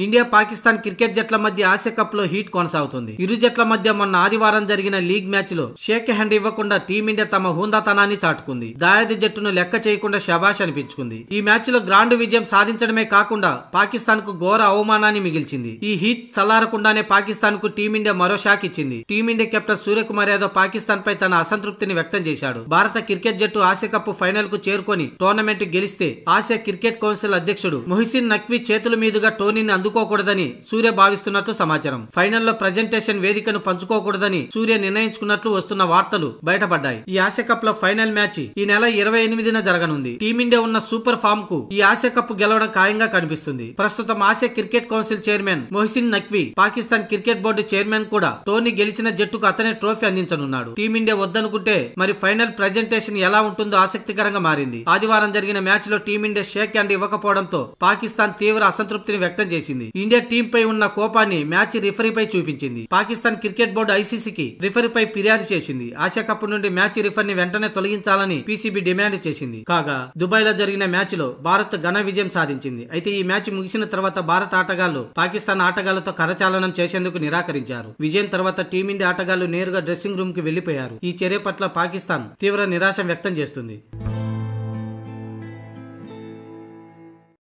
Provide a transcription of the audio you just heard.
India Pakistan cricket జట్ల మధ్య Asia cup లో హీట్ కొనసాగుతుంది. ఇరు జట్ల మధ్య మొన్న ఆదివారం జరిగిన లీగ్ మ్యాచ్ లో షేక్ హ్యాండ్ ఇవ్వకుండా టీమిండియా తమ హుందాతనాన్ని చాటుకుంది. దాయాది జట్టును లెక్క చేయకుండా శబాష్ అనిపించుకుంది. ఈ మ్యాచ్ లో గ్రాండ్ విజయం సాధించడమే కాకుండా పాకిస్తాన్ కు ఘోర అవమానాన్ని మిగిల్చింది. ఈ హీట్ చల్లారకుండానే పాకిస్తాన్ కు టీమిండియా మరో షాక్ ఇచ్చింది. టీమిండియా కెప్టెన్ సూర్యకుమార్ యాదవ్ పాకిస్తాన్ పై తన అసంతృప్తిని వ్యక్తం చేశాడు. భారత క్రికెట్ జట్టు ఆసియా కప్ ఫైనల్ కు చేరుకొని టోర్నమెంట్ గెలిస్తే ఆసియా క్రికెట్ కౌన్సిల్ అధ్యక్షుడు మొహిసిన్ నఖ్వీ చేతుల మీదుగా టోర్నీని అందుకోకూడదని సూర్య భావిస్తున్నట్లు సమాచారం. ఫైనల్లో ప్రజెంటేషన్ వేదికను పంచుకోకూడదని సూర్య నిర్ణయించుకున్నట్లు వస్తున్న వార్తలు బయటపడ్డాయి. ఈ ఆసియా కప్ లో ఫైనల్ మ్యాచ్ ఈ నెల 28న జరగనుంది. టీమిండియా ఉన్న సూపర్ ఫామ్ కు ఈ ఆసియా కప్ గెలవడం ఖాయంగా కనిపిస్తుంది. ప్రస్తుతం Asia cricket council chairman Mohsin Naqvi, Pakistan cricket board chairman కూడా టోర్నీ గెలిచిన జట్టుకు అతనే ట్రోఫీ అందించనున్నాడు. టీమిండియా వద్దనుకుంటే మరి ఫైనల్ ప్రజెంటేషన్ ఎలా ఉంటుందో ఆసక్తికరంగా మారింది. ఆదివారం జరిగిన మ్యాచ్ లో టీమిండియా షేక్ హ్యాండ్ ఇవ్వకపోవడంతో పాకిస్తాన్ తీవ్ర అసంతృప్తిని వ్యక్తం చేసింది. ఇండియా టీం పై ఉన్న కోపాన్ని మ్యాచ్ రిఫరీపై చూపించింది. పాకిస్తాన్ క్రికెట్ బోర్డు ఐసీసీకి రిఫరీపై ఫిర్యాదు చేసింది. ఆసియా కప్ నుండి మ్యాచ్ రిఫరీని వెంటనే తొలగించాలని పీసీబీ డిమాండ్ చేసింది. కాగా దుబాయ్ లో జరిగిన మ్యాచ్ లో భారత్ ఘన విజయం సాధించింది. అయితే ఈ మ్యాచ్ ముగిసిన తర్వాత భారత ఆటగాళ్లు పాకిస్తాన్ ఆటగాళ్లతో కరచాలనం చేసేందుకు నిరాకరించారు. విజయం తర్వాత టీమిండియా ఆటగాళ్లు నేరుగా డ్రెస్సింగ్ రూమ్ కి వెళ్లిపోయారు. ఈ చర్య పట్ల పాకిస్తాన్ తీవ్ర నిరాశ వ్యక్తం చేస్తుంది.